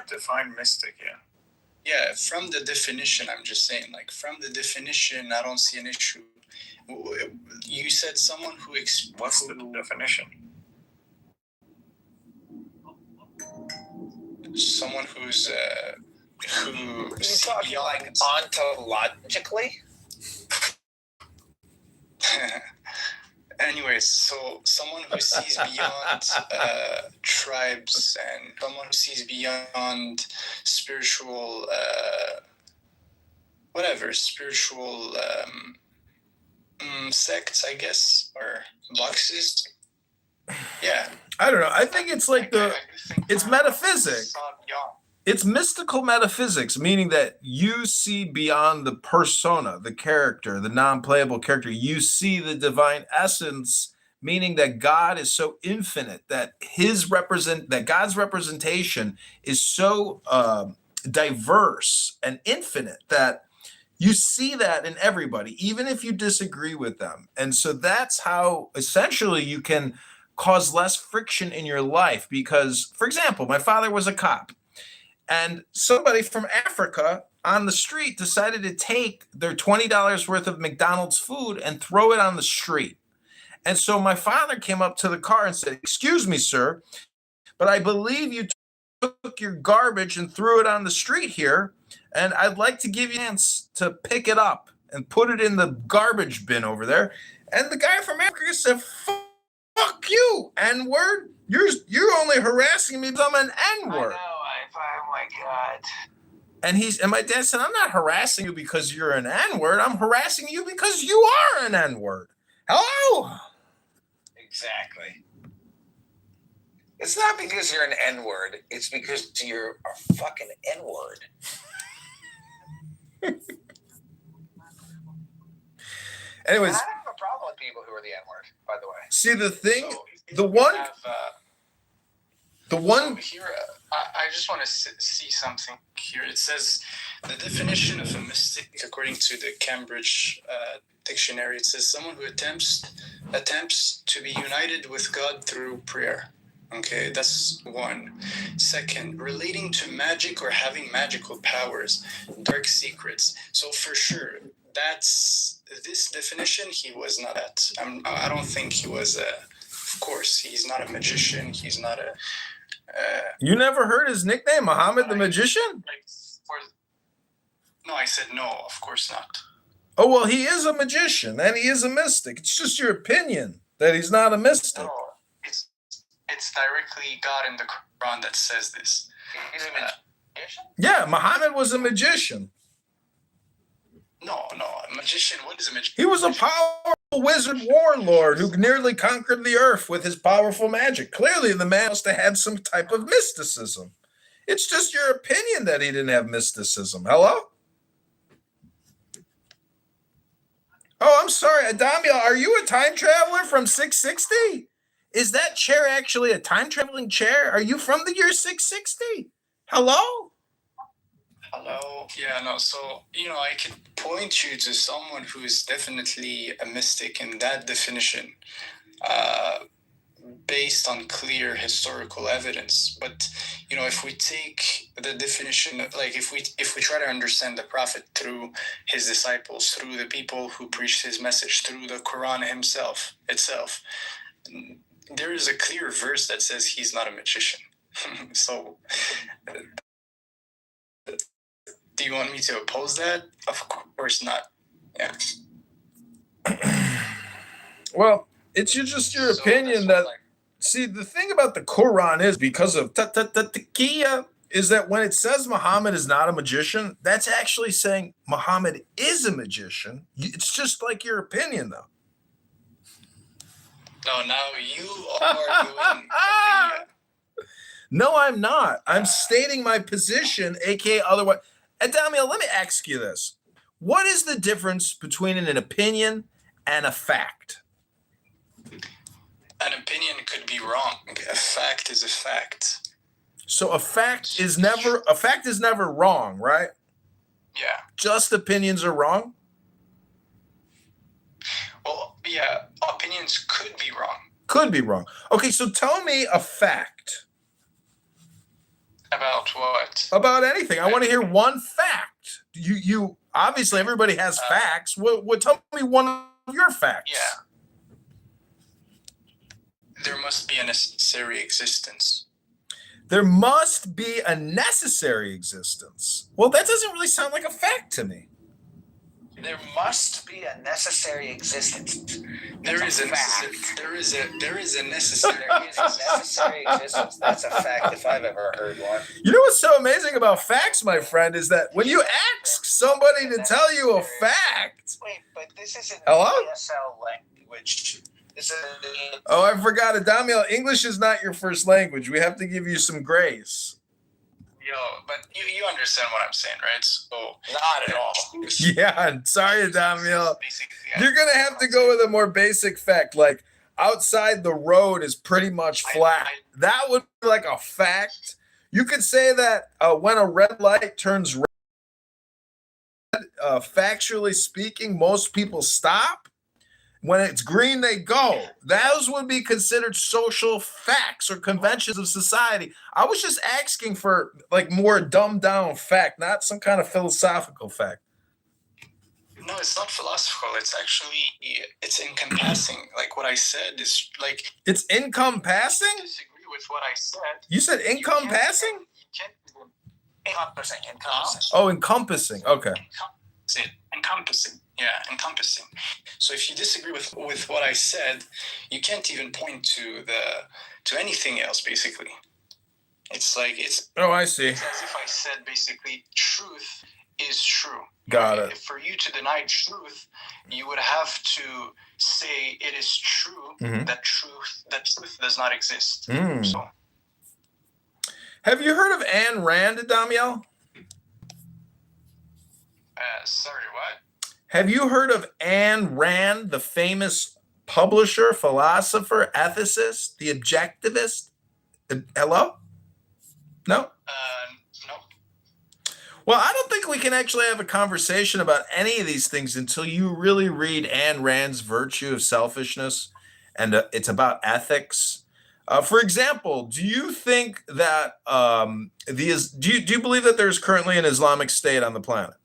Define mystic, yeah. Yeah, from the definition, I'm just saying, like, from the definition, I don't see an issue. You said someone who... What's the definition? Someone who's... who... Are you talking like ontologically? Anyways, so someone who sees beyond tribes and someone who sees beyond spiritual, spiritual sects, I guess, or boxes. Yeah. I don't know. I think it's like it's metaphysics. It's mystical metaphysics, meaning that you see beyond the persona, the character, the non-playable character. You see the divine essence, meaning that God is so infinite, that that God's representation is so diverse and infinite that you see that in everybody, even if you disagree with them. And so that's how essentially you can cause less friction in your life. Because, for example, my father was a cop. And somebody from Africa on the street decided to take their $20 worth of McDonald's food and throw it on the street. And so my father came up to the car and said, "Excuse me, sir, but I believe you took your garbage and threw it on the street here, and I'd like to give you a chance to pick it up and put it in the garbage bin over there." And the guy from Africa said, "Fuck you, N-word. You're only harassing me because I'm an N-word." I know. Oh my God. And my dad said, "I'm not harassing you because you're an N-word. I'm harassing you because you are an N-word." Hello? Exactly. It's not because you're an N-word. It's because you're a fucking N-word. Anyways. And I don't have a problem with people who are the N-word, by the way. See, the thing, So, the one... So here, I just want to see something here. It says the definition of a mystic, according to the Cambridge dictionary, it says someone who attempts to be united with God through prayer. Okay, that's one. Second, relating to magic or having magical powers, dark secrets. So for sure, that's this definition. He was not that. I don't think he was. Of course, he's not a magician. He's not a. You never heard his nickname, Muhammad the Magician? No, I said no, of course not. Oh, well, he is a magician and he is a mystic. It's just your opinion that he's not a mystic. No, it's directly God in the Quran that says this. He's a magician? Yeah, Muhammad was a magician. No, a magician. What is a magician? He was a powerful wizard warlord who nearly conquered the earth with his powerful magic. Clearly, the man must have had some type of mysticism. It's just your opinion that he didn't have mysticism. Hello? Oh, I'm sorry. Adamia, are you a time traveler from 660? Is that chair actually a time traveling chair? Are you from the year 660? Hello? Hello. Yeah, no. So, I can point you to someone who is definitely a mystic in that definition, based on clear historical evidence. But, if we take the definition, like if we try to understand the Prophet through his disciples, through the people who preached his message, through the Quran itself, there is a clear verse that says he's not a magician. So... Do you want me to oppose that? Of course not. Yeah. Well, it's just your opinion that... See, the thing about the Quran is, because of taqiyya, is that when it says Muhammad is not a magician, that's actually saying Muhammad is a magician. It's just like your opinion, though. No, now you are doing taqiyya. No, I'm not. I'm stating my position, aka otherwise... Adamia, let me ask you this. What is the difference between an opinion and a fact? An opinion could be wrong. A fact is a fact. So a fact is never wrong, right? Yeah. Just opinions are wrong? Well, yeah, opinions could be wrong. Could be wrong. Okay, so tell me a fact. About what? About anything. I want to hear one fact. You obviously everybody has facts. What tell me one of your facts? Yeah. There must be a necessary existence. There must be a necessary existence. Well, that doesn't really sound like a fact to me. There must be a necessary existence. There is a fact. There is a necessary. There is a necessary existence. That's a fact if I've ever heard one. You know what's so amazing about facts, my friend, is that when you ask somebody to tell you a fact. Wait, but this isn't Hello? ESL language. This is. Oh, I forgot it, Damiel. English is not your first language. We have to give you some grace. Yo, but you understand what I'm saying, right? So Not at all. Yeah, sorry, Damiel. You're going to have to go with a more basic fact, like outside the road is pretty much flat. That would be like a fact. You could say that when a red light turns red, factually speaking, most people stop. When it's green, they go. Those would be considered social facts or conventions of society. I was just asking for like more dumbed down fact, not some kind of philosophical fact. No, it's not philosophical. It's actually, it's encompassing. Like what I said is like. It's encompassing? I disagree with what I said. You said encompassing? Encompassing. Oh, encompassing. Okay. Encompassing. Yeah, encompassing. So if you disagree with what I said, you can't even point to anything else. Basically, it's like it's. Oh, I see. It's as if I said basically, truth is true. Got it. For you to deny truth, you would have to say it is true that truth does not exist. So. Have you heard of Ayn Rand, Damiel? Sorry, what? Have you heard of Ayn Rand, the famous publisher, philosopher, ethicist, the objectivist? Hello? No? No. Well, I don't think we can actually have a conversation about any of these things until you really read Ayn Rand's Virtue of Selfishness, and it's about ethics. For example, do you think that do you believe that there's currently an Islamic State on the planet?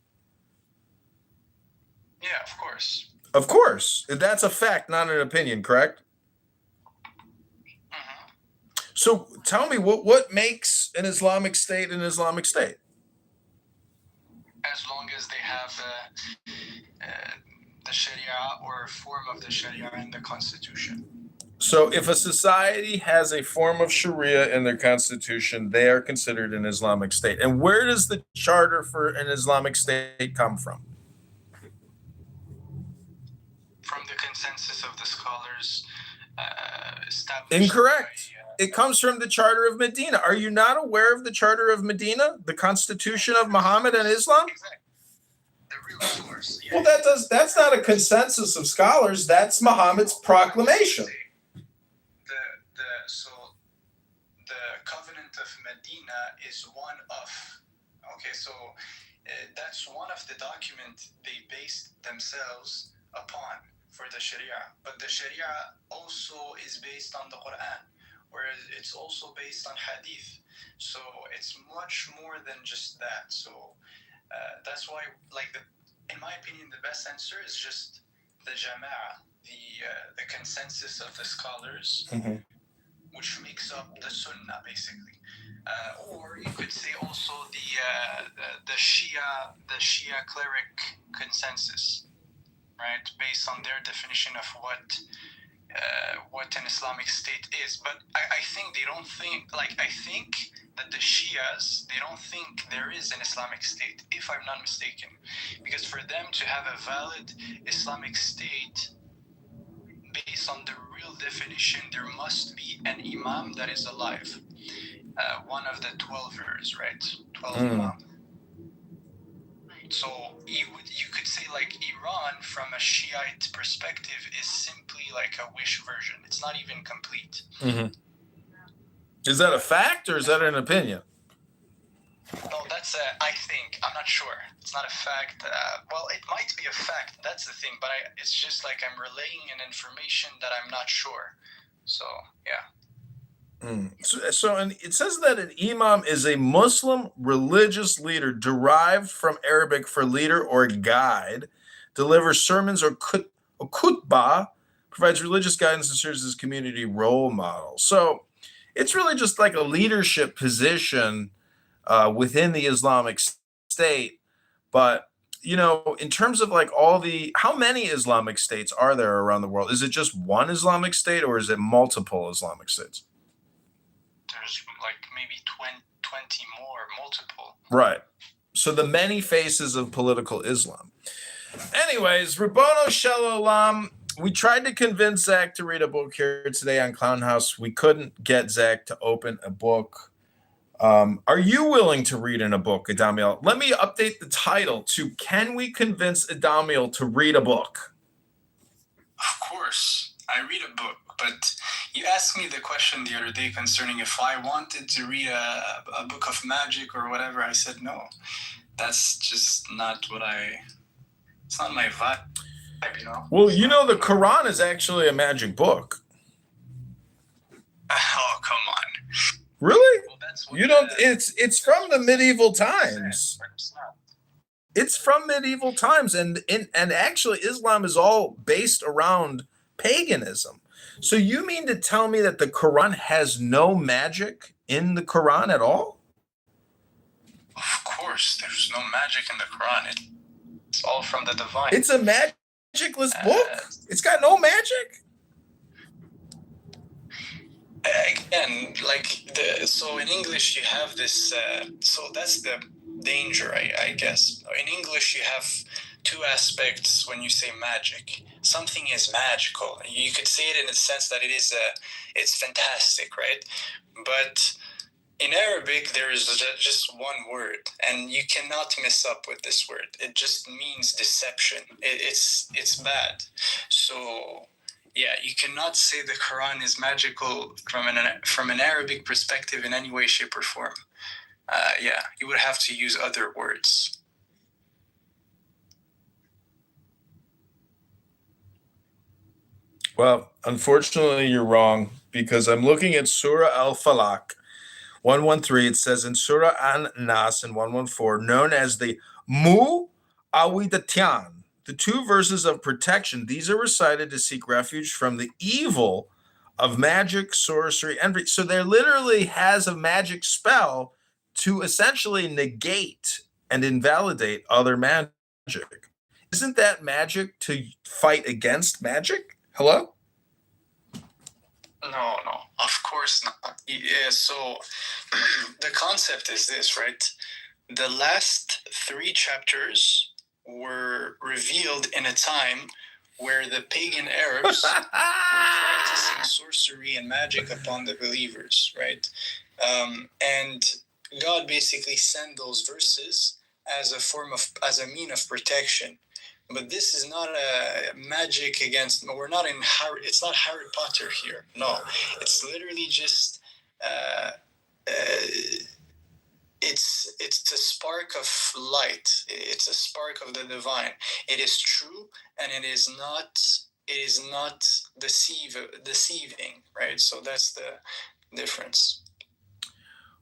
Yeah, of course. Of course. That's a fact, not an opinion, correct? Mm-hmm. So tell me, what makes an Islamic State an Islamic State? As long as they have the Sharia or a form of the Sharia in the Constitution. So if a society has a form of Sharia in their constitution, they are considered an Islamic State. And where does the charter for an Islamic State come from? From the consensus of the scholars established. Incorrect. It comes from the Charter of Medina. Are you not aware of the Charter of Medina, the constitution of Muhammad and Islam? Exactly. The real source. Yeah. Well, that's not a consensus of scholars. That's Muhammad's proclamation. So the Covenant of Medina is one of. Okay, so that's one of the documents they based themselves upon for the Sharia. But the Sharia also is based on the Quran, whereas it's also based on Hadith. So it's much more than just that. So that's why, in my opinion, the best answer is just the Jama'ah, the consensus of the scholars, which makes up the Sunnah, basically. Or you could say also the Shia cleric consensus. Right, based on their definition of what an Islamic State is. But I think they don't think, I think that the Shias, they don't think there is an Islamic State, if I'm not mistaken. Because for them to have a valid Islamic State, based on the real definition, there must be an Imam that is alive. One of the 12ers, right? 12 Imam. So you could say Iran from a Shiite perspective is simply like a wish version. It's not even complete. Is that a fact or is that an opinion? No, that's I think. I'm not sure. It's not a fact. Well, it might be a fact. That's the thing. But it's just I'm relaying an information that I'm not sure. So, yeah. And it says that an imam is a Muslim religious leader derived from Arabic for leader or guide, delivers sermons or khutbah, provides religious guidance, and serves as community role model. So it's really just like a leadership position within the Islamic State. But, in terms of like how many Islamic states are there around the world? Is it just one Islamic state or is it multiple Islamic states? There's like maybe 20 more, multiple. Right. So the many faces of political Islam. Anyways, Rabbono Shel Olam, we tried to convince Zach to read a book here today on Clown House. We couldn't get Zach to open a book. Are you willing to read in a book, Adamiel? Let me update the title to Can We Convince Adamiel to Read a Book? Of course. I read a book, but you asked me the question the other day concerning if I wanted to read a book of magic or whatever. I said no. That's just not it's not my vibe, Well, the Quran is actually a magic book. Oh, come on. Really? Well, it's from the medieval times. It's from medieval times, and actually Islam is all based around paganism. So you mean to tell me that the Quran has no magic in the Quran at all? Of course, there's no magic in the Quran. It's all from the divine. It's a magicless book. It's got no magic. Again, so in English you have this. So that's the danger, I guess. In English you have two aspects when you say magic. Something is magical. You could say it in the sense that it's fantastic, right? But in Arabic, there is just one word, and you cannot mess up with this word. It just means deception. It's bad. So, yeah, you cannot say the Quran is magical from an Arabic perspective in any way, shape, or form. You would have to use other words. Well, unfortunately, you're wrong, because I'm looking at Surah Al-Falaq, 113. It says in Surah An-Nas in 114, known as the Mu'awwidhatayn, the two verses of protection. These are recited to seek refuge from the evil of magic, sorcery, envy. So there literally has a magic spell to essentially negate and invalidate other magic. Isn't that magic to fight against magic? Hello? No, of course not. Yeah, so the concept is this, right? The last 3 chapters were revealed in a time where the pagan Arabs were practicing sorcery and magic upon the believers, right? And God basically sent those verses as a mean of protection. But this is not a magic against. We're not in Harry. It's not Harry Potter here. No, it's literally just. It's a spark of light. It's a spark of the divine. It is true, and it is not. It is not deceiving, right? So that's the difference.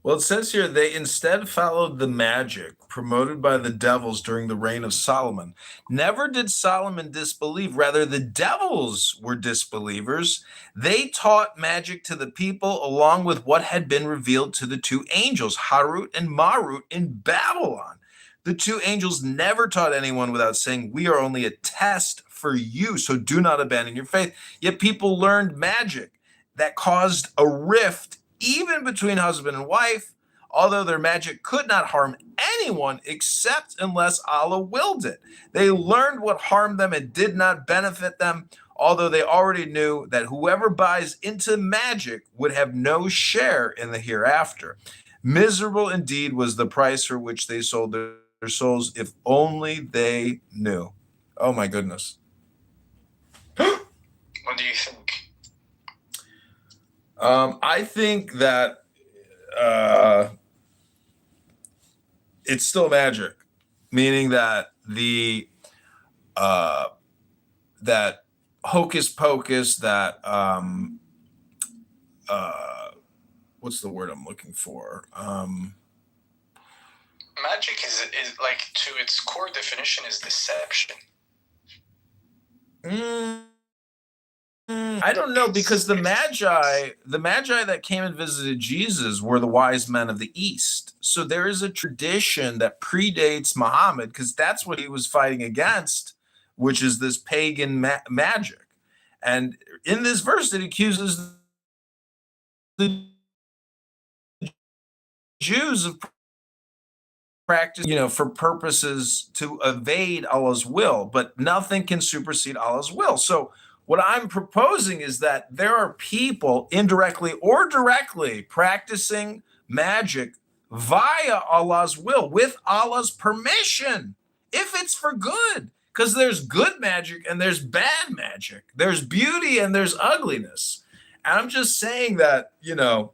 Well, it says here they instead followed the magic promoted by the devils during the reign of Solomon. Never did Solomon disbelieve. Rather, the devils were disbelievers. They taught magic to the people along with what had been revealed to the 2 angels, Harut and Marut, in Babylon. The 2 angels never taught anyone without saying, "We are only a test for you, so do not abandon your faith." Yet people learned magic that caused a rift even between husband and wife, although their magic could not harm anyone except unless Allah willed it. They learned what harmed them and did not benefit them, although they already knew that whoever buys into magic would have no share in the hereafter. Miserable indeed was the price for which they sold their souls, if only they knew. Oh my goodness. What do you think? I think that it's still magic, meaning that that hocus pocus, that what's the word I'm looking for? Magic is like, to its core definition, is deception. I don't know, because the magi that came and visited Jesus were the wise men of the East. So there is a tradition that predates Muhammad, because that's what he was fighting against, which is this pagan magic. And in this verse, it accuses the Jews of practice, for purposes to evade Allah's will, but nothing can supersede Allah's will. So what I'm proposing is that there are people indirectly or directly practicing magic via Allah's will, with Allah's permission, if it's for good. Because there's good magic and there's bad magic. There's beauty and there's ugliness. And I'm just saying that,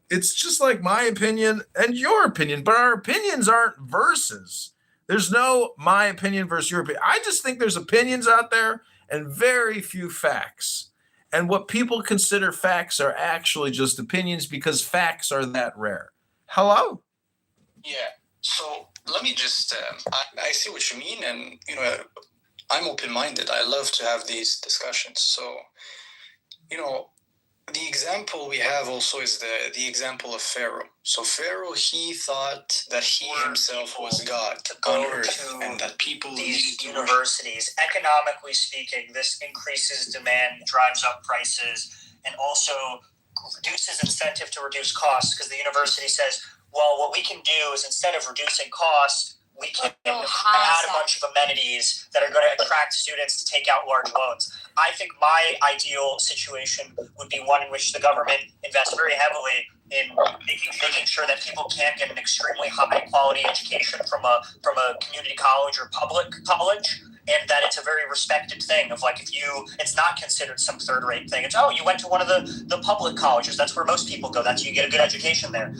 it's just like my opinion and your opinion, but our opinions aren't verses. There's no my opinion versus your opinion. I just think there's opinions out there and very few facts. And what people consider facts are actually just opinions, because facts are that rare. Hello? Yeah. So let me just, I see what you mean. And, I'm open-minded. I love to have these discussions. So, the example we have also is the example of Pharaoh. So Pharaoh, he thought that he himself was God on earth, and that people these universities, economically speaking, this increases demand, drives up prices, and also reduces incentive to reduce costs, because the university says, well, what we can do is, instead of reducing costs, we can add a bunch of amenities that are going to attract students to take out large loans. I think my ideal situation would be one in which the government invests very heavily in making sure that people can get an extremely high quality education from a community college or public college, and that it's a very respected thing of, like, it's not considered some third rate thing. It's, you went to one of the public colleges. That's where most people go. You get a good education there,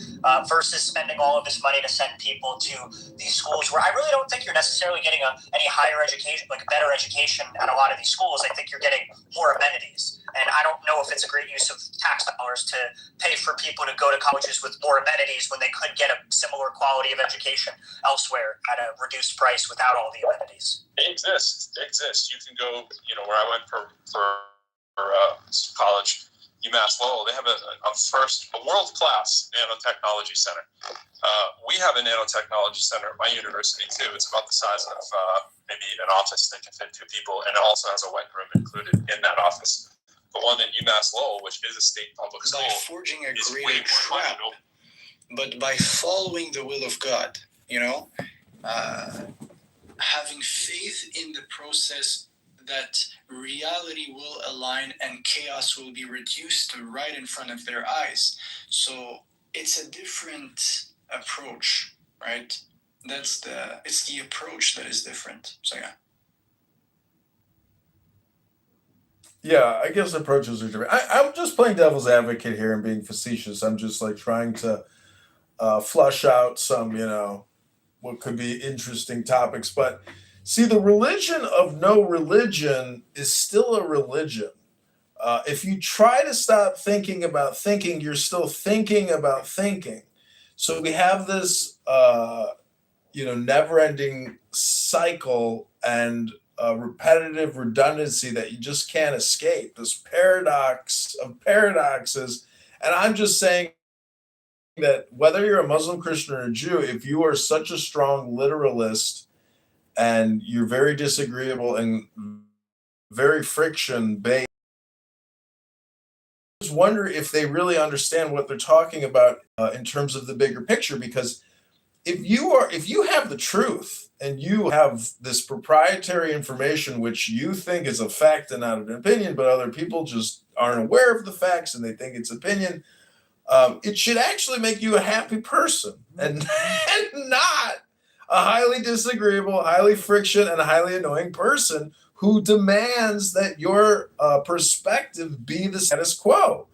versus spending all of this money to send people to these schools where I really don't think you're necessarily getting any higher education, like a better education at a lot of these schools. I think you're getting more amenities. And I don't know if it's a great use of tax dollars to pay for people to go to colleges with more amenities when they could get a similar quality of education elsewhere at a reduced price without all the amenities. It exists. You can go, where I went for college, UMass Lowell. They have a world-class nanotechnology center. We have a nanotechnology center at my university too. It's about the size of maybe an office that can fit 2 people, and it also has a wet room included in that office. The one at UMass Lowell, which is a state public school, by forging a greater trap, but by following the will of God, having faith in the process that reality will align and chaos will be reduced to right in front of their eyes. So it's a different approach, right? It's the approach that is different. So yeah. Yeah, I guess approaches are different. I'm just playing devil's advocate here and being facetious. I'm just like trying to flush out some, what could be interesting topics. But see, the religion of no religion is still a religion. If you try to stop thinking about thinking, you're still thinking about thinking. So we have this, never-ending cycle and repetitive redundancy that you just can't escape. This paradox of paradoxes. And I'm just saying that whether you're a Muslim, Christian, or Jew, if you are such a strong literalist and you're very disagreeable and very friction based, I just wonder if they really understand what they're talking about in terms of the bigger picture. Because if you have the truth and you have this proprietary information which you think is a fact and not an opinion, but other people just aren't aware of the facts and they think it's opinion, it should actually make you a happy person and not a highly disagreeable, highly friction, and highly annoying person who demands that your perspective be the status quo.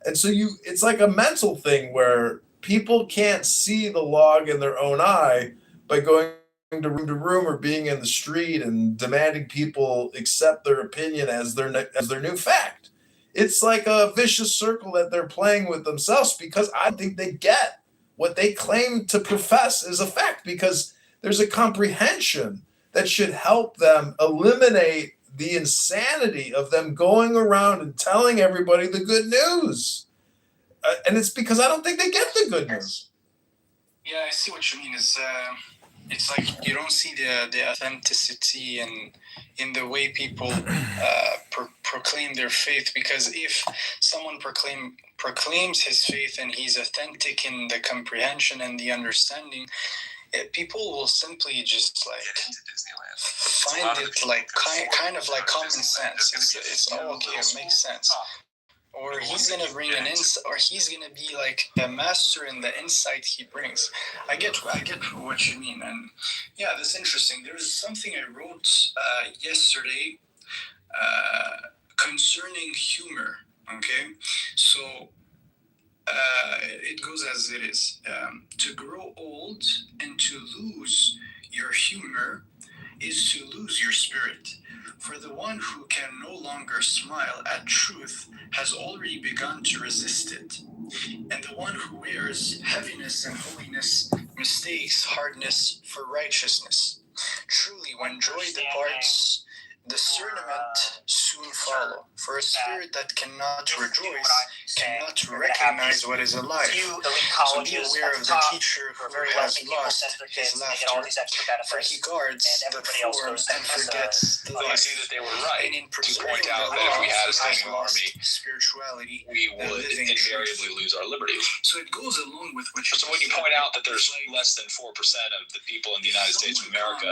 And so it's like a mental thing where people can't see the log in their own eye by going to room or being in the street and demanding people accept their opinion as their new fact. It's like a vicious circle that they're playing with themselves, because I think they get what they claim to profess is a fact, because there's a comprehension that should help them eliminate the insanity of them going around and telling everybody the good news. And it's because I don't think they get the good news. Yeah, I see what you mean. It's like you don't see the authenticity in the way people proclaim their faith, because if someone proclaims his faith and he's authentic in the comprehension and the understanding, people will simply just like find it like kind of like common sense. It's oh, okay, it makes sense. Or he's gonna bring an insight, or he's gonna be like a master in the insight he brings. I get what you mean, and yeah, that's interesting. There was something I wrote yesterday concerning humor. Okay, so it goes as it is. To grow old and to lose your humor is to lose your spirit. For the one who can no longer smile at truth has already begun to resist it. And the one who wears heaviness and holiness mistakes hardness for righteousness. Truly, when joy departs, discernment soon follow. For a spirit that cannot rejoice cannot recognize what is a lie. So be aware of the teacher who has lost his laughter, for he guards the form and forgets the life. I see that they were right And in to preserving point the out that if we law had a has standing lost army, spirituality, we the would living invariably truth. lose our liberties. So it goes along with what you So when you point out that there's less than 4% of the people in the United States of America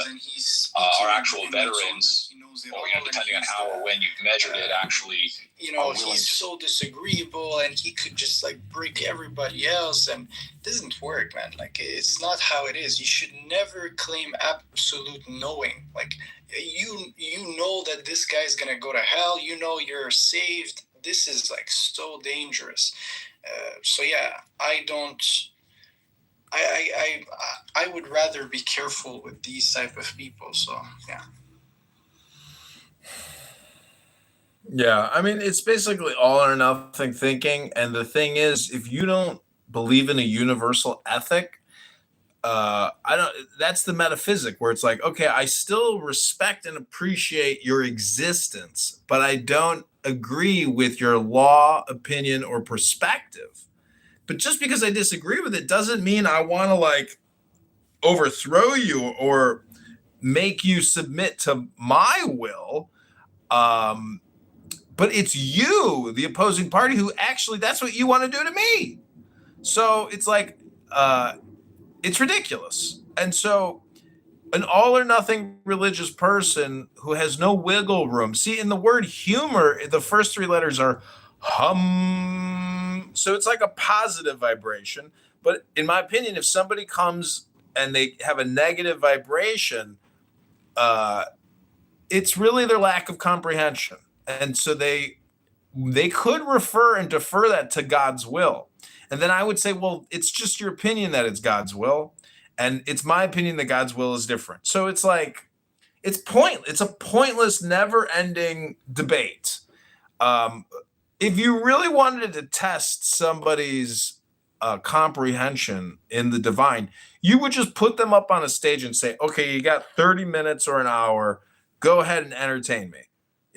are actual veterans, or depending on how or when you've measured it, actually, he's so disagreeable and he could just like break everybody else, and it doesn't work, man. Like, it's not how it is. You should never claim absolute knowing. Like, you know that this guy's gonna go to hell. You know you're saved. This is like so dangerous. So yeah, I would rather be careful with these type of people. So yeah. Yeah, I mean, it's basically all or nothing thinking. And the thing is, if you don't believe in a universal ethic, I don't, that's the metaphysic where it's like, okay, I still respect and appreciate your existence, but I don't agree with your law, opinion, or perspective. But just because I disagree with it doesn't mean I want to like overthrow you or make you submit to my will. But it's you, the opposing party, who actually, that's what you want to do to me. So it's like, it's ridiculous. And so an all or nothing religious person who has no wiggle room. See, in the word humor, the first three letters are hum. So it's like a positive vibration. But in my opinion, if somebody comes and they have a negative vibration, it's really their lack of comprehension. And so they could refer and defer that to God's will. And then I would say, well, it's just your opinion that it's God's will. And it's my opinion that God's will is different. So it's like, it's a pointless, never-ending debate. If you really wanted to test somebody's comprehension in the divine, you would just put them up on a stage and say, okay, you got 30 minutes or an hour. Go ahead and entertain me.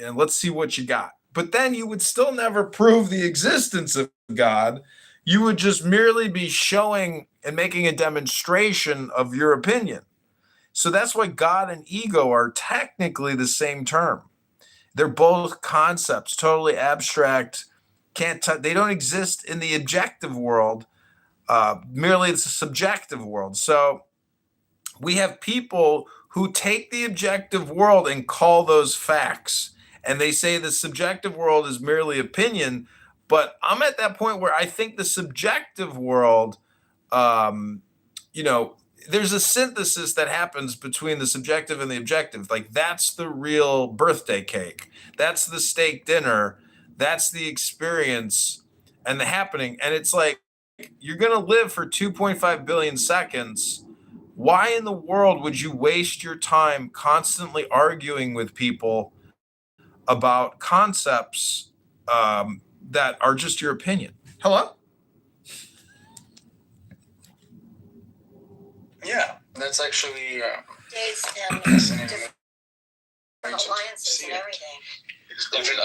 And let's see what you got. But then you would still never prove the existence of God. You would just merely be showing and making a demonstration of your opinion. So that's why God and ego are technically the same term. They're both concepts, totally abstract. They don't exist in the objective world. Merely it's a subjective world. So we have people who take the objective world and call those facts. And they say the subjective world is merely opinion. But I'm at that point where I think the subjective world, there's a synthesis that happens between the subjective and the objective. Like, that's the real birthday cake. That's the steak dinner. That's the experience and the happening. And it's like, you're going to live for 2.5 billion seconds. Why in the world would you waste your time constantly arguing with people about concepts that are just your opinion. Hello? Yeah, that's actually Dates and fascinating. alliances and everything. Different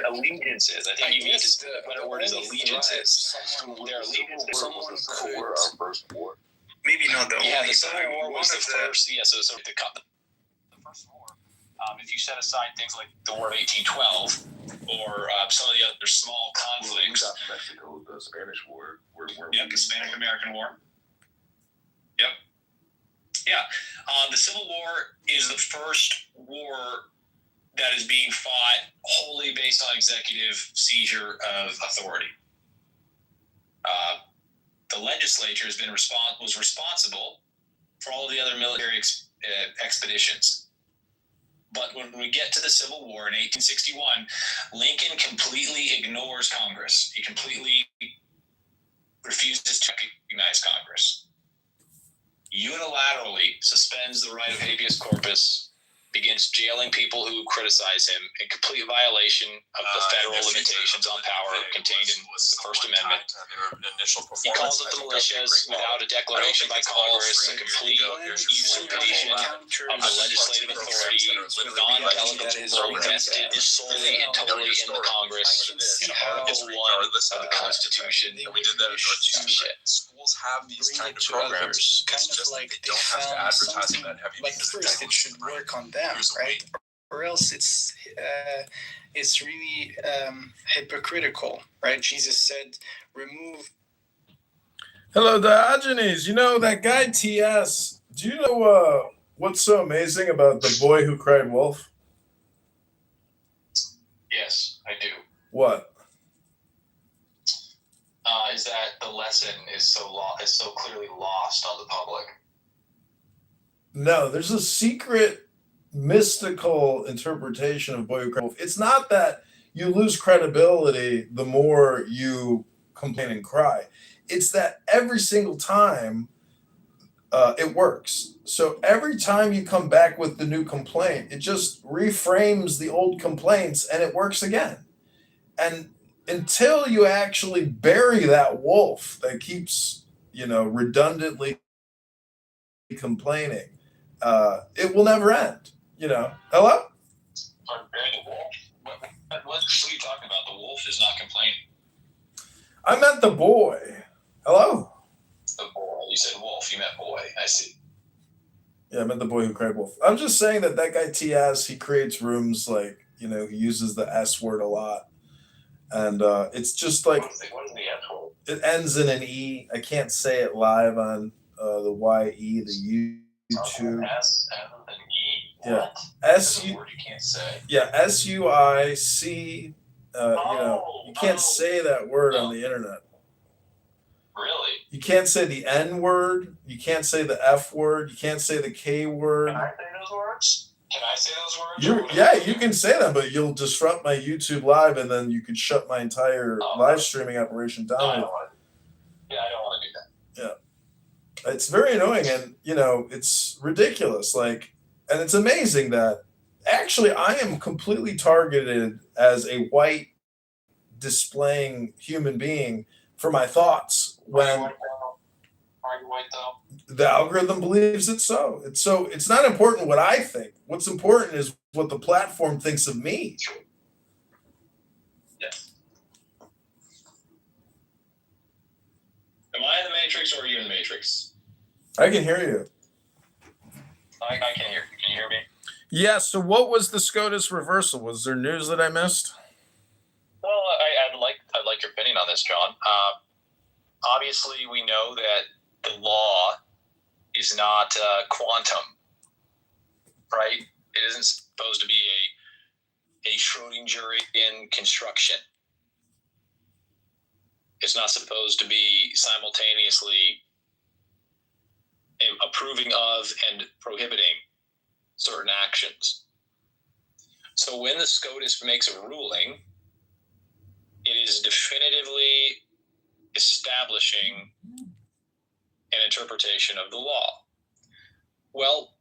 allegiances. I think you need to better word is allegiances. Their allegiances. Someone could Our first war. maybe not the Yeah, only, the Civil but War was one the of the first. Yeah, so the first war. If you set aside things like the War of 1812 or some of the other small conflicts. Mexico, the Spanish War. Yep, the Spanish-American War. Yep. Yeah. The Civil War is the first war that is being fought wholly based on executive seizure of authority. The legislature was responsible for all the other military expeditions. But when we get to the Civil War in 1861, Lincoln completely ignores Congress. He completely refuses to recognize Congress. Unilaterally suspends the right of habeas corpus, begins jailing people who criticize him in complete violation of the federal limitations on power contained in the First Amendment. He calls it the militias without a declaration by Congress, a complete usurpation of the legislative authority, non-delegable, vested solely and totally in the Congress, in Article 1 of the Constitution. Shit. Schools have these bring kind it of to programs. others, kind It's of just like they they don't have to found advertise something that heavy. like first it should work on them, right? Or else it's really hypocritical, right? Jesus said, remove. Hello, Diogenes. You know that guy TS. Do you know what's so amazing about The Boy Who Cried Wolf? Yes, I do. What? Is that the lesson is so clearly lost on the public. No, there's a secret mystical interpretation of Boy Who Cried Wolf. It's not that you lose credibility the more you complain and cry. It's that every single time it works. So every time you come back with the new complaint, it just reframes the old complaints and it works again. And until you actually bury that wolf that keeps, redundantly complaining, it will never end. Hello? Bury the wolf? What are you talking about? The wolf is not complaining. I meant the boy. Hello? The boy. You said wolf. You meant boy. I see. Yeah, I meant the boy who cried wolf. I'm just saying that guy TS, he creates rooms like, he uses the S word a lot. And it's just like, What is the S word? it ends in an E. I can't say it live on the YE, the YouTube. S and E. Yeah. What? S That's a U. word you can't say. Yeah, SUIC. You can't say that word on the internet. Really? You can't say the N word. You can't say the F word. You can't say the K word. Can I say those words? Can I say those words? You can say them, but you'll disrupt my YouTube live, and then you could shut my entire live streaming operation down. I don't want to do that. Yeah. It's very annoying, and it's ridiculous. And it's amazing that actually I am completely targeted as a white displaying human being for my thoughts when Are you white though? the algorithm believes it's so. It's not important what I think. What's important is what the platform thinks of me. Yes. Am I in the Matrix or are you in the Matrix? I can hear you. I can hear you. Can you hear me? Yeah, so what was the SCOTUS reversal? Was there news that I missed? Well, I'd like your opinion on this, John. Obviously, we know that the law is not quantum, right? It isn't supposed to be a Schrödingerian construction. It's not supposed to be simultaneously approving of and prohibiting certain actions. So when the SCOTUS makes a ruling, it is definitively establishing an interpretation of the law. Well,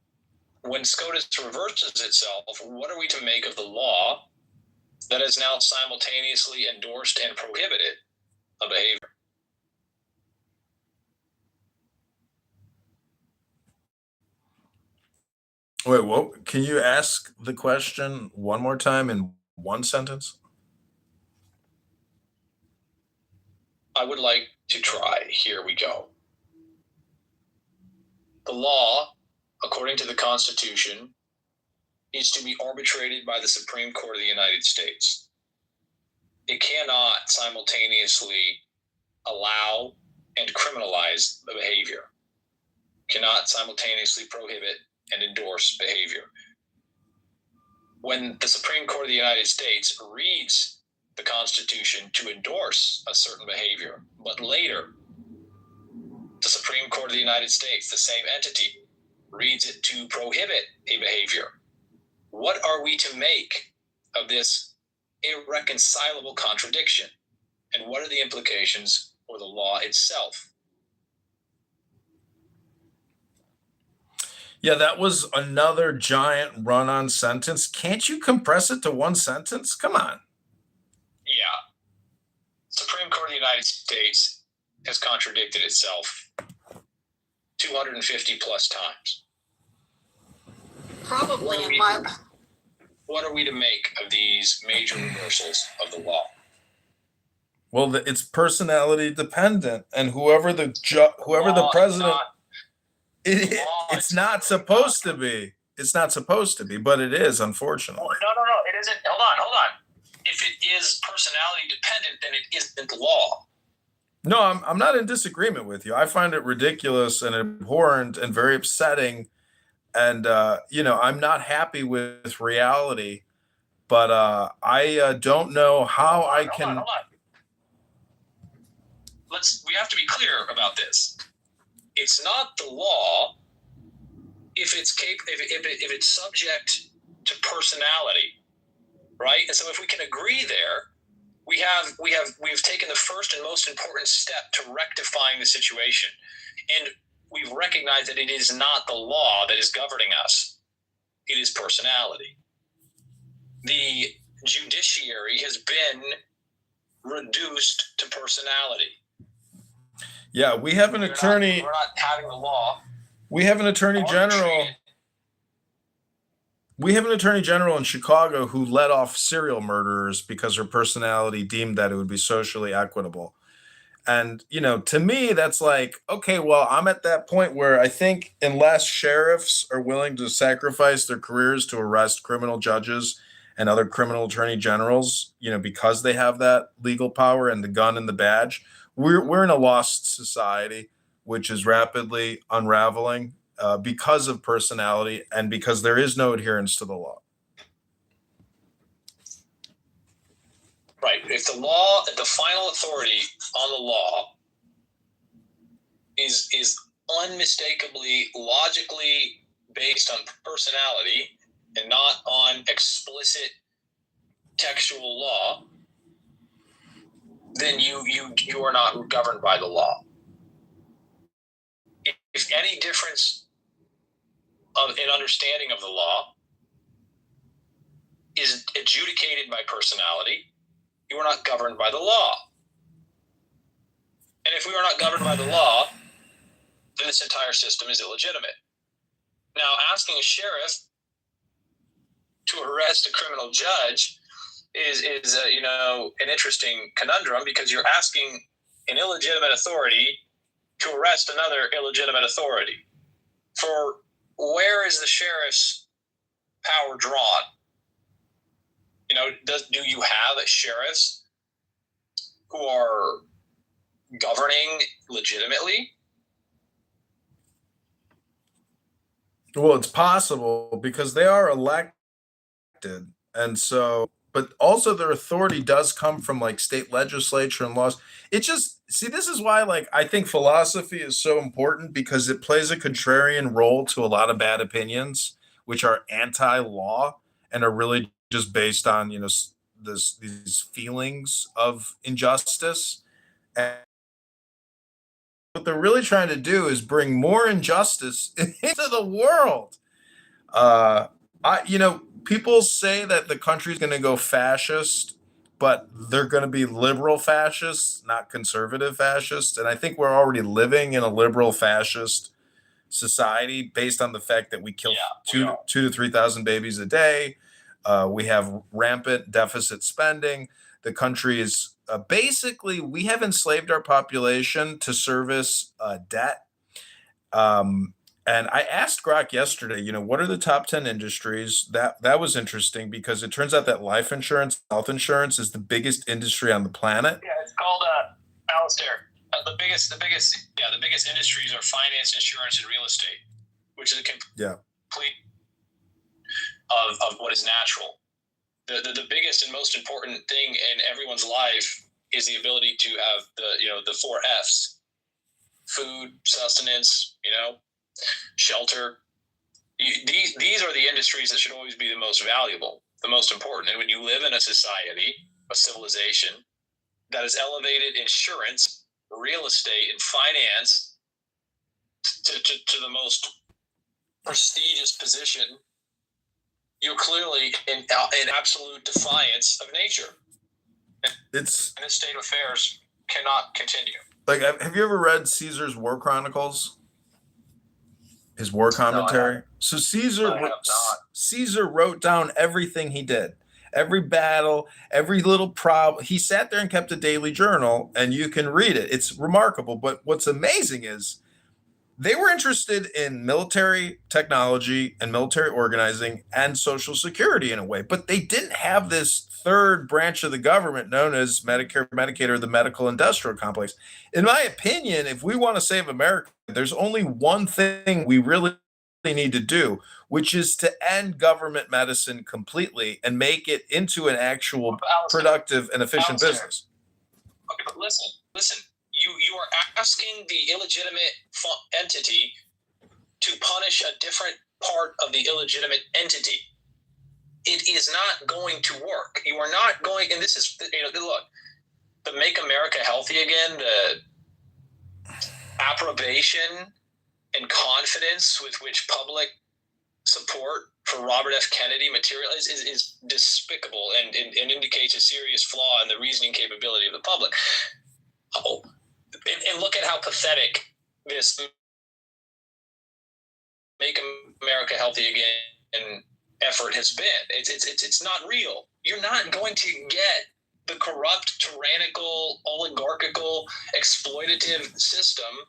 when SCOTUS reverses itself, what are we to make of the law that has now simultaneously endorsed and prohibited a behavior. Wait, what? Can you ask the question one more time in one sentence? I would like to try. Here we go. The law, according to the Constitution, needs to be arbitrated by the Supreme Court of the United States. It cannot simultaneously allow and criminalize the behavior. It cannot simultaneously prohibit and endorse behavior. When the Supreme Court of the United States reads the Constitution to endorse a certain behavior, but later the Supreme Court of the United States, the same entity, reads it to prohibit a behavior, what are we to make of this irreconcilable contradiction? And what are the implications for the law itself? Yeah, that was another giant run-on sentence. Can't you compress it to one sentence? Come on. Yeah. Supreme Court of the United States has contradicted itself 250 plus times. Probably in What are we to make of these major reversals of the law? Well, it's personality dependent, and whoever the president, it's not supposed to be. It's not supposed to be, but it is, unfortunately. No, it isn't. Hold on. If it is personality dependent, then it isn't law. No, I'm not in disagreement with you. I find it ridiculous and abhorrent and very upsetting. And, I'm not happy with reality, but I don't know how I can. Hold on. We have to be clear about this. It's not the law if it's subject to personality, right? And so if we can agree there, we've taken the first and most important step to rectifying the situation. And we've recognized that it is not the law that is governing us. It is personality. The judiciary has been reduced to personality. Yeah, we have an attorney. We're not having the law. We have an attorney general. We have an attorney general in Chicago who let off serial murderers because her personality deemed that it would be socially equitable. And, to me, that's like, okay, well, I'm at that point where I think unless sheriffs are willing to sacrifice their careers to arrest criminal judges and other criminal attorney generals, because they have that legal power and the gun and the badge, we're in a lost society, which is rapidly unraveling because of personality and because there is no adherence to the law. Right. If the final authority on the law is unmistakably, logically based on personality and not on explicit textual law, then you are not governed by the law. If any difference in understanding of the law is adjudicated by personality, you are not governed by the law. And if we are not governed by the law, then this entire system is illegitimate. Now, asking a sheriff to arrest a criminal judge is an interesting conundrum, because you're asking an illegitimate authority to arrest another illegitimate authority. For where is the sheriff's power drawn? Do you have sheriffs who are governing legitimately? Well, it's possible because they are elected. And so, but also their authority does come from like state legislature and laws. This is why I think philosophy is so important, because it plays a contrarian role to a lot of bad opinions, which are anti-law and are really just based on, these feelings of injustice. And what they're really trying to do is bring more injustice into the world. people say that the country's going to go fascist, but they're going to be liberal fascists, not conservative fascists. And I think we're already living in a liberal fascist society based on the fact that we kill two to 3,000 babies a day. We have rampant deficit spending. The country is basically, we have enslaved our population to service debt. And I asked Grok yesterday, what are the top 10 industries? That was interesting because it turns out that life insurance, health insurance is the biggest industry on the planet. Yeah, it's called Alistair. The biggest industries are finance, insurance, and real estate, which is a complete of what is natural. The biggest and most important thing in everyone's life is the ability to have the 4 F's: food, sustenance, shelter. These are the industries that should always be the most valuable, the most important. And when you live in a society, a civilization that has elevated insurance, real estate, and finance to the most prestigious position, you're clearly in absolute defiance of nature. And this state of affairs cannot continue. Like, have you ever read Caesar's War Chronicles? His war commentary? No, so Caesar wrote down everything he did. Every battle, every little problem. He sat there and kept a daily journal, and you can read it. It's remarkable. But what's amazing is they were interested in military technology and military organizing and social security in a way, but they didn't have this third branch of the government known as Medicare, Medicaid, or the medical industrial complex. In my opinion, if we want to save America, there's only one thing we really need to do, which is to end government medicine completely and make it into an actual productive and efficient business. Okay, but listen. You are asking the illegitimate entity to punish a different part of the illegitimate entity. It is not going to work. You are not going, and this is, look, the Make America Healthy Again, the approbation and confidence with which public support for Robert F. Kennedy materializes is despicable and indicates a serious flaw in the reasoning capability of the public. And look at how pathetic this Make America Healthy Again effort has been. It's not real. You're not going to get the corrupt, tyrannical, oligarchical, exploitative system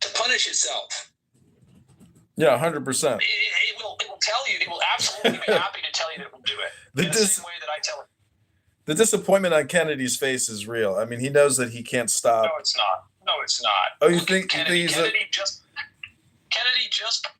to punish itself. Yeah, 100%. It will tell you. It will absolutely be happy to tell you that it will do it. In the same way that I tell it. The disappointment on Kennedy's face is real. I mean, he knows that he can't stop. No, it's not. Oh, you think Kennedy just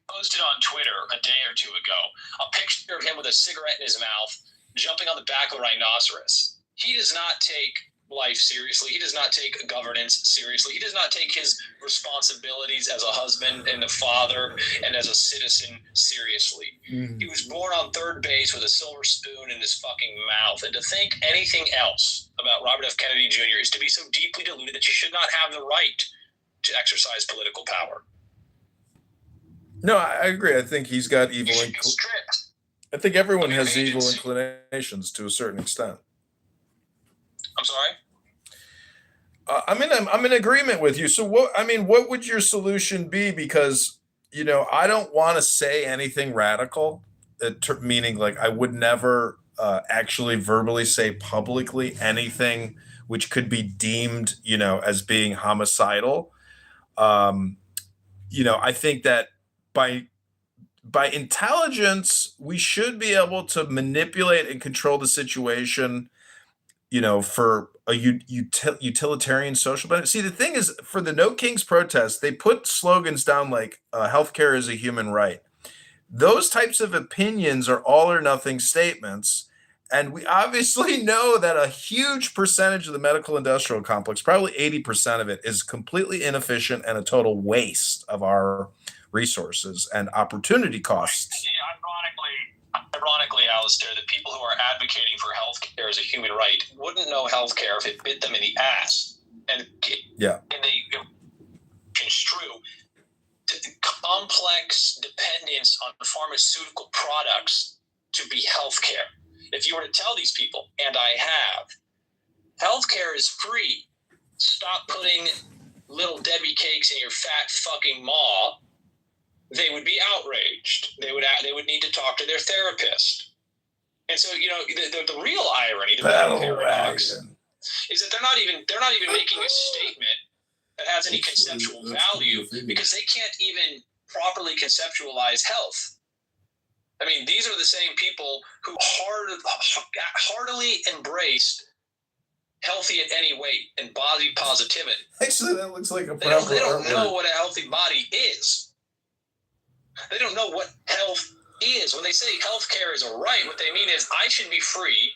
posted on Twitter a day or two ago a picture of him with a cigarette in his mouth, jumping on the back of a rhinoceros. He does not take life seriously. He does not take governance seriously. He does not take his responsibilities as a husband and a father and as a citizen seriously. Mm. He was born on third base with a silver spoon in his fucking mouth. And to think anything else about Robert F. Kennedy Jr. is to be so deeply deluded that you should not have the right to exercise political power. No, I agree. I think he's got evil. I think everyone has evil inclinations to a certain extent. I'm sorry? I'm in agreement with you. So what would your solution be? Because, I don't want to say anything radical, meaning like I would never actually verbally say publicly anything which could be deemed, as being homicidal. I think that by intelligence, we should be able to manipulate and control the situation, for a utilitarian social benefit. See, the thing is, for the No Kings protest, they put slogans down like healthcare is a human right. Those types of opinions are all or nothing statements. And we obviously know that a huge percentage of the medical industrial complex, probably 80% of it, is completely inefficient and a total waste of our resources and opportunity costs. Ironically, Alistair, the people who are advocating for healthcare as a human right wouldn't know healthcare if it bit them in the ass. And they construe the complex dependence on pharmaceutical products to be healthcare. If you were to tell these people, and I have, healthcare is free. Stop putting little Debbie cakes in your fat fucking maw. They would be outraged. They would need to talk to their therapist. And so, the real irony, the real paradox, is that they're not even making a statement that has any conceptual value because they can't even properly conceptualize health. I mean, these are the same people who heartily embraced healthy at any weight and body positivity. Actually, that looks like a They don't know what a healthy body is. They don't know what health is. When they say healthcare is a right, what they mean is I should be free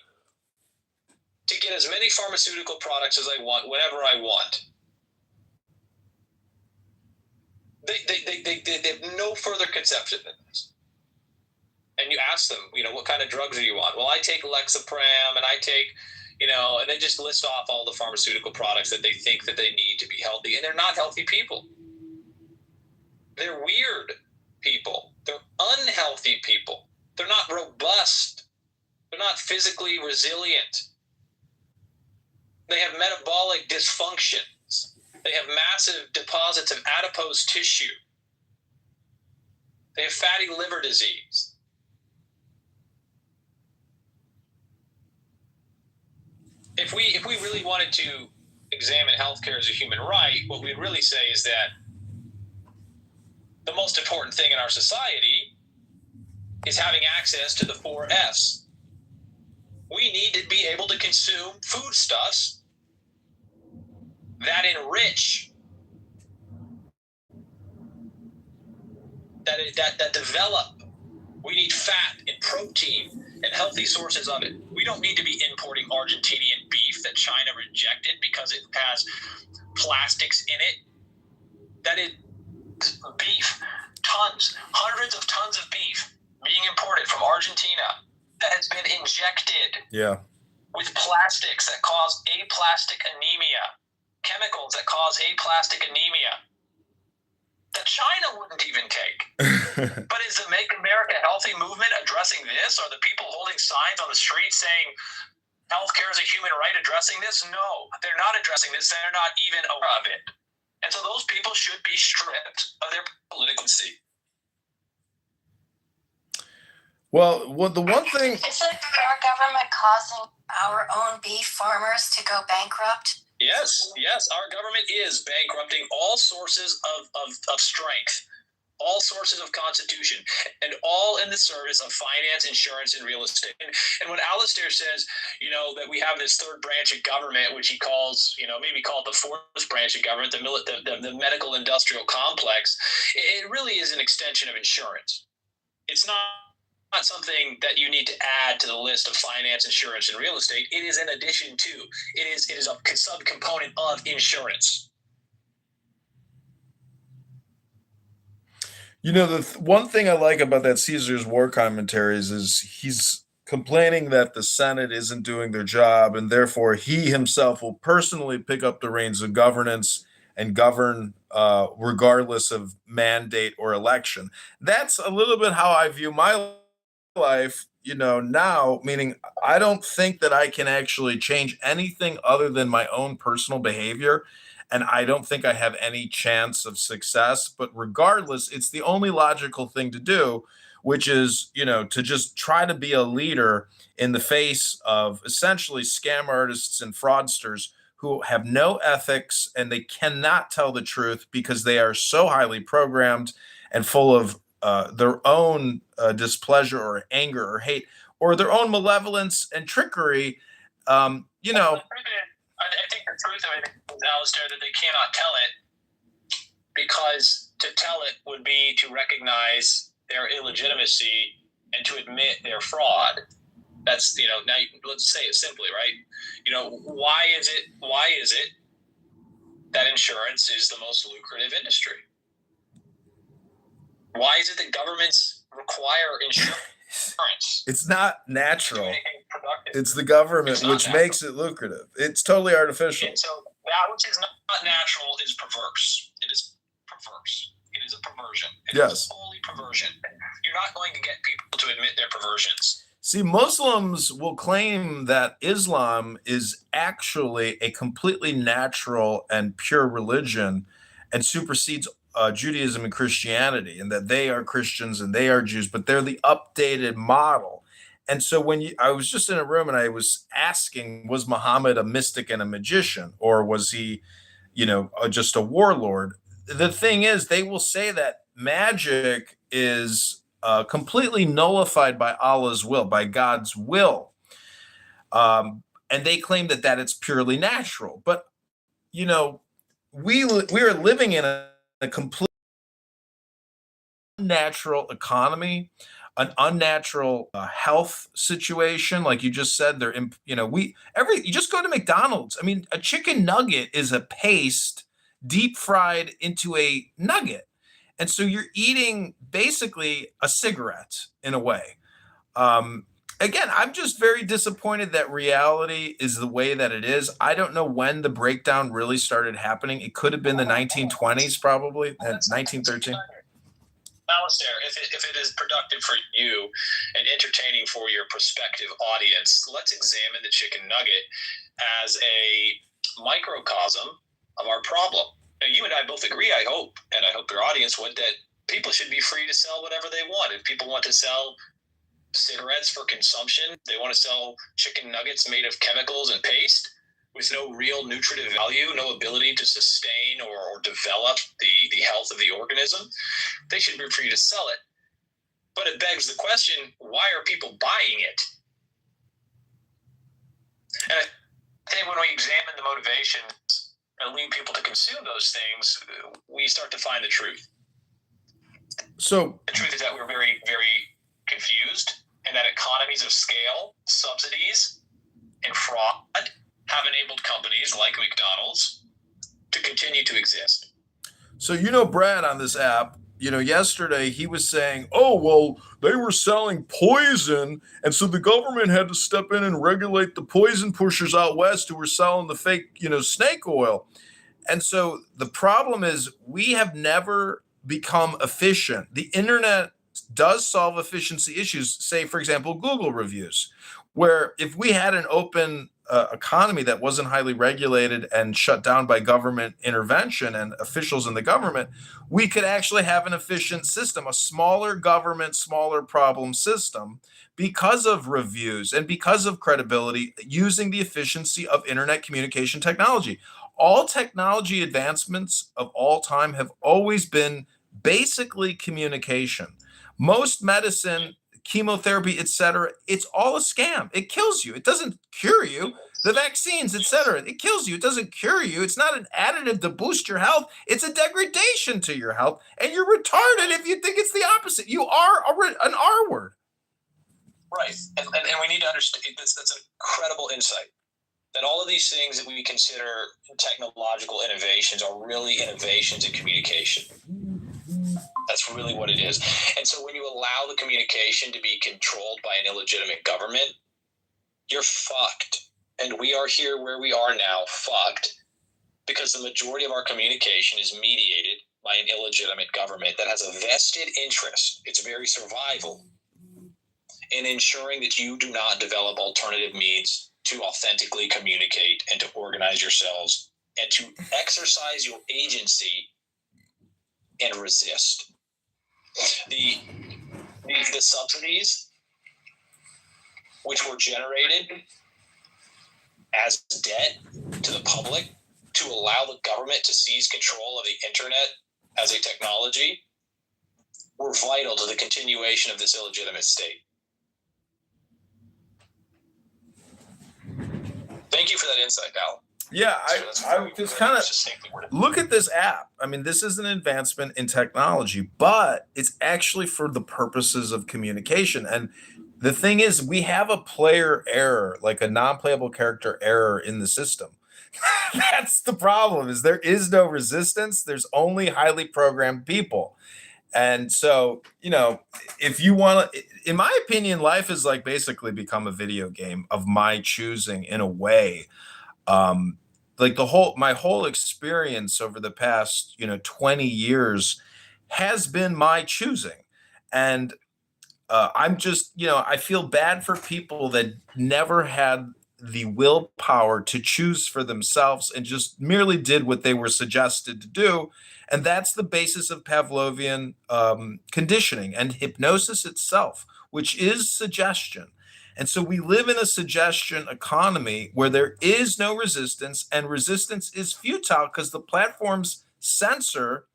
to get as many pharmaceutical products as I want, whenever I want. They have no further conception than this. And you ask them, what kind of drugs are you on? Well, I take Lexapram and I take, and they just list off all the pharmaceutical products that they think that they need to be healthy. And they're not healthy people. They're weird people. They're unhealthy people. They're not robust. They're not physically resilient. They have metabolic dysfunctions. They have massive deposits of adipose tissue. They have fatty liver disease. If we really wanted to examine healthcare as a human right, what we'd really say is that the most important thing in our society is having access to the 4 F's. We need to be able to consume foodstuffs that enrich, that develop. We need fat and protein and healthy sources of it. We don't need to be importing Argentinian beef that China rejected because it has plastics in it. That is beef. Hundreds of tons of beef being imported from Argentina that has been injected with plastics that cause aplastic anemia, chemicals that cause aplastic anemia, that China wouldn't even take. But is the Make America Healthy movement addressing this? Are the people holding signs on the street saying healthcare is a human right addressing this? No, they're not addressing this. They're not even aware of it. And so those people should be stripped of their political seat. Well, the one thing... Isn't our government causing our own beef farmers to go bankrupt? Yes. Our government is bankrupting all sources of strength, all sources of constitution, and all in the service of finance, insurance, and real estate. And when Alistair says, that we have this third branch of government, which he calls, maybe call it the fourth branch of government, the medical industrial complex, it really is an extension of insurance. It's not something that you need to add to the list of finance, insurance, and real estate. It is in addition to. It is a subcomponent of insurance. The one thing I like about that Caesar's War Commentaries is he's complaining that the Senate isn't doing their job, and therefore he himself will personally pick up the reins of governance and govern regardless of mandate or election. That's a little bit how I view my life, now, meaning I don't think that I can actually change anything other than my own personal behavior. And I don't think I have any chance of success. But regardless, it's the only logical thing to do, which is, to just try to be a leader in the face of essentially scam artists and fraudsters who have no ethics and they cannot tell the truth because they are so highly programmed and full of their own displeasure or anger or hate or their own malevolence and trickery. I think the truth of it is, Alistair, that they cannot tell it because to tell it would be to recognize their illegitimacy and to admit their fraud. That's, now let's say it simply, right? Why is it that insurance is the most lucrative industry? Why is it that governments require insurance? It's not natural. It's the government which natural. Makes it lucrative. It's totally artificial. And so that which is not natural is perverse. It is perverse. It is a perversion. It is wholly perversion. You're not going to get people to admit their perversions. See, Muslims will claim that Islam is actually a completely natural and pure religion and supersedes Judaism and Christianity, and that they are Christians and they are Jews, but they're the updated model. And so I was just in a room and I was asking, was Muhammad a mystic and a magician, or was he, just a warlord? The thing is, they will say that magic is completely nullified by Allah's will, by God's will. And they claim that it's purely natural. But, we are living in a complete unnatural economy, an unnatural health situation. Like you just said, you just go to McDonald's. I mean, a chicken nugget is a paste deep fried into a nugget. And so you're eating basically a cigarette in a way. Again, I'm just very disappointed that reality is the way that it is. I don't know when the breakdown really started happening. It could have been the 1920s, probably, 1913. Alistair, if it is productive for you and entertaining for your prospective audience, let's examine the chicken nugget as a microcosm of our problem. Now, you and I both agree, I hope, and I hope your audience would, that people should be free to sell whatever they want. If people want to sell cigarettes for consumption, they want to sell chicken nuggets made of chemicals and paste with no real nutritive value, no ability to sustain or develop the health of the organism, they should be free to sell it. But it begs the question, why are people buying it? And I think when we examine the motivations and lead people to consume those things, we start to find the truth. So the truth is that we're very, very confused, and that economies of scale, subsidies, and fraud have enabled companies like McDonald's to continue to exist. So, Brad on this app, yesterday he was saying, oh, well, they were selling poison. And so the government had to step in and regulate the poison pushers out west who were selling the fake, snake oil. And so the problem is we have never become efficient. The internet does solve efficiency issues, say, for example, Google reviews, where if we had an open economy that wasn't highly regulated and shut down by government intervention and officials in the government, we could actually have an efficient system, a smaller government, smaller problem system, because of reviews and because of credibility, using the efficiency of internet communication technology. All technology advancements of all time have always been basically communication. Most medicine, chemotherapy, etc., it's all a scam. It kills you. It doesn't cure you. The vaccines, etc., it kills you. It doesn't cure you. It's not an additive to boost your health. It's a degradation to your health. And you're retarded if you think it's the opposite. You are an R word. Right. And we need to understand that's an incredible insight. That all of these things that we consider technological innovations are really innovations in communication. That's really what it is. And so when you allow the communication to be controlled by an illegitimate government, you're fucked. And we are here where we are now, fucked, because the majority of our communication is mediated by an illegitimate government that has a vested interest, its very survival, in ensuring that you do not develop alternative means to authentically communicate and to organize yourselves and to exercise your agency and resist. The subsidies which were generated as debt to the public to allow the government to seize control of the internet as a technology were vital to the continuation of this illegitimate state. Thank you for that insight, Al. Yeah, I just kind of look at this app. I mean, this is an advancement in technology, but it's actually for the purposes of communication. And the thing is, we have a player error, like a non-playable character error in the system. That's the problem, is there is no resistance. There's only highly programmed people. And so, if you want to, in my opinion, life has like basically become a video game of my choosing in a way. Like my whole experience over the past, 20 years has been my choosing. And I'm just, I feel bad for people that never had the willpower to choose for themselves and just merely did what they were suggested to do. And that's the basis of Pavlovian conditioning and hypnosis itself, which is suggestion. And so we live in a suggestion economy where there is no resistance, and resistance is futile because the platforms censor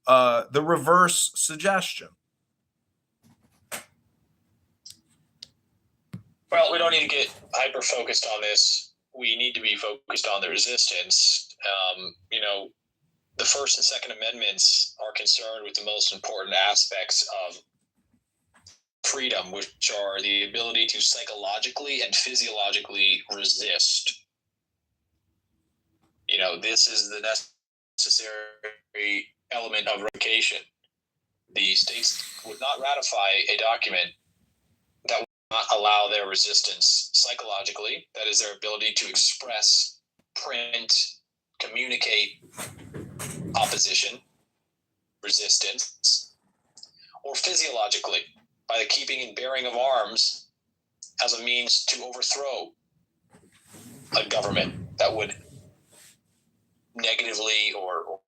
the reverse suggestion. Well, we don't need to get hyper focused on this. We need to be focused on the resistance. The First and Second Amendments are concerned with the most important aspects of freedom, which are the ability to psychologically and physiologically resist. This is the necessary element of ratification. The states would not ratify a document that would not allow their resistance psychologically. That is their ability to express, print, communicate opposition, resistance, or physiologically by the keeping and bearing of arms as a means to overthrow a government that would negatively or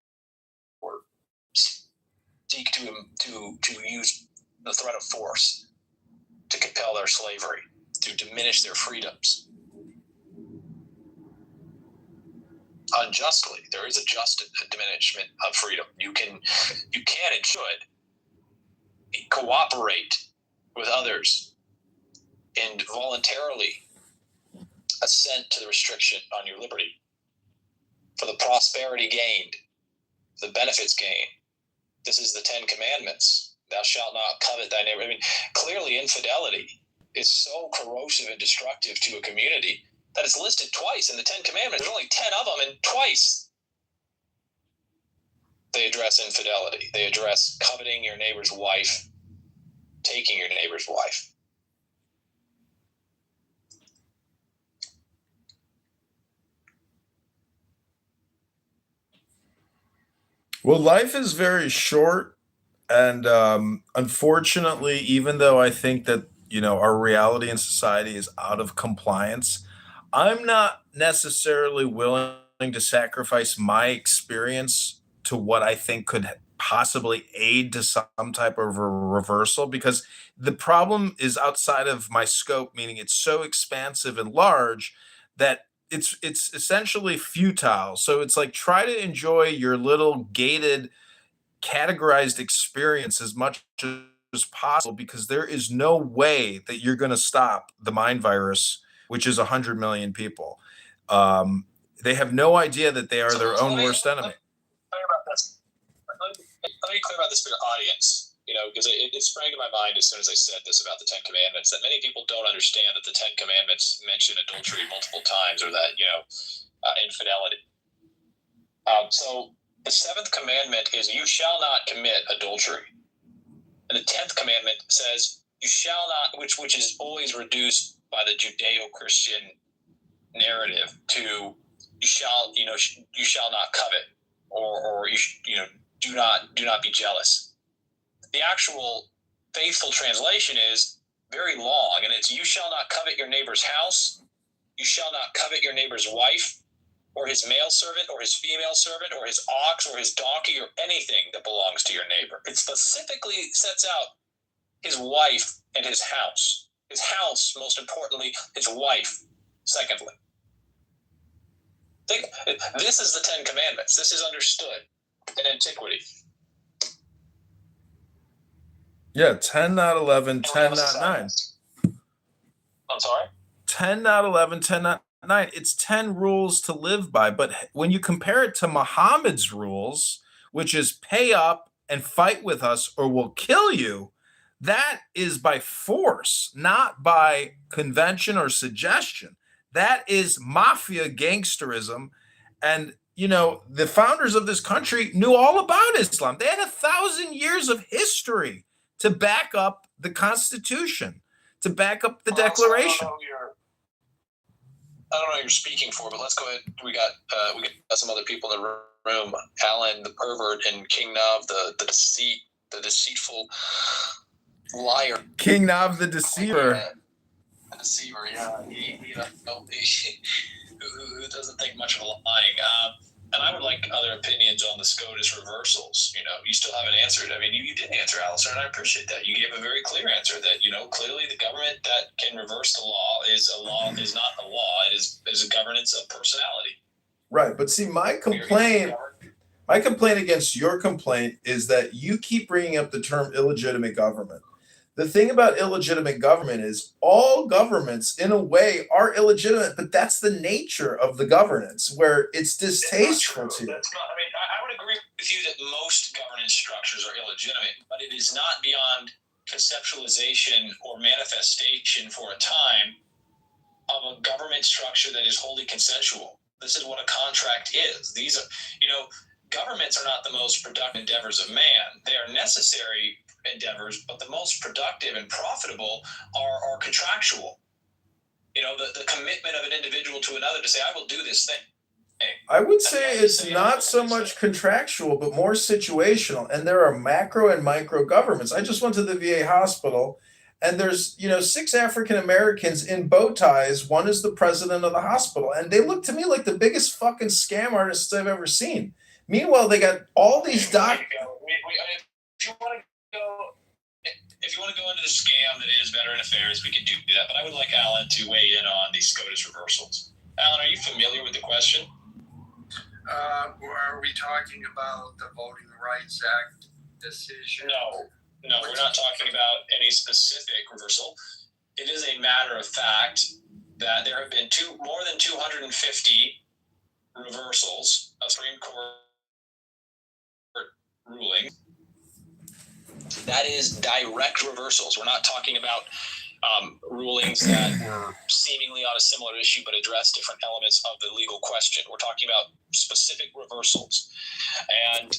seek to use the threat of force to compel their slavery, to diminish their freedoms. Unjustly, there is a just diminishment of freedom. You can and should cooperate with others and voluntarily assent to the restriction on your liberty for the prosperity gained, the benefits gained. This is the 10 Commandments. Thou shalt not covet thy neighbor. Clearly infidelity is so corrosive and destructive to a community that it's listed twice in the 10 Commandments. There's only 10 of them, and twice they address infidelity. They address coveting your neighbor's wife, taking your neighbor's wife. Well, life is very short. And unfortunately, even though I think that, our reality in society is out of compliance, I'm not necessarily willing to sacrifice my experience to what I think could possibly aid to some type of a reversal, because the problem is outside of my scope, meaning it's so expansive and large that it's essentially futile. So it's like, try to enjoy your little gated categorized experience as much as possible, because there is no way that you're going to stop the mind virus, which is 100 million people. They have no idea that they are their own worst enemy. Let me clear about this for the audience, because it sprang to my mind as soon as I said this about the 10 Commandments, that many people don't understand that the 10 Commandments mention adultery multiple times, or that, infidelity. So the 7th commandment is, you shall not commit adultery. And the 10th commandment says, you shall not, which is always reduced by the Judeo-Christian narrative to, you shall not covet, or do not be jealous. The actual faithful translation is very long, and it's, you shall not covet your neighbor's house, you shall not covet your neighbor's wife, or his male servant, or his female servant, or his ox, or his donkey, or anything that belongs to your neighbor. It specifically sets out his wife and his house. His house, most importantly, his wife, secondly. This is the 10 Commandments. This is understood in antiquity. Yeah, 10, not 11, 10, not 9. I'm sorry? 10, not 11, 10, not 9. It's 10 rules to live by. But when you compare it to Muhammad's rules, which is pay up and fight with us or we'll kill you, that is by force, not by convention or suggestion. That is mafia gangsterism. And, the founders of this country knew all about Islam. They had 1,000 years of history to back up the Constitution, to back up the Declaration. I don't know what you're speaking for, but let's go ahead. We got some other people in the room. Alan, the pervert, and King Nav, the deceitful liar. King Nav the Deceiver. A deceiver, yeah. Who doesn't think much of lying. And I would like other opinions on the SCOTUS reversals. You still haven't answered. I mean, you did answer, Alistair, and I appreciate that. You gave a very clear answer that, clearly the government that can reverse the law is not a law. It is a governance of personality. Right. But see, my complaint against your complaint is that you keep bringing up the term illegitimate government. The thing about illegitimate government is all governments, in a way, are illegitimate, but that's the nature of the governance, where it's distasteful to you. That's not, I would agree with you that most governance structures are illegitimate, but it is not beyond conceptualization or manifestation for a time of a government structure that is wholly consensual. This is what a contract is. These are, governments are not the most productive endeavors of man. They are necessary endeavors, but the most productive and profitable are contractual. The commitment of an individual to another to say, I will do this thing. I would say it's not so much contractual, but more situational. And there are macro and micro governments. I just went to the VA hospital, and there's 6 African Americans in bow ties. One is the president of the hospital, and they look to me like the biggest fucking scam artists I've ever seen. Meanwhile, they got all these doc. If you want to go into the scam that is Veteran Affairs, we can do that. But I would like Alan to weigh in on these SCOTUS reversals. Alan, are you familiar with the question? Are we talking about the Voting Rights Act decision? No, we're not talking about any specific reversal. It is a matter of fact that there have been more than 250 reversals of Supreme Court ruling. That is direct reversals. We're not talking about rulings that were seemingly on a similar issue but address different elements of the legal question. We're talking about specific reversals. And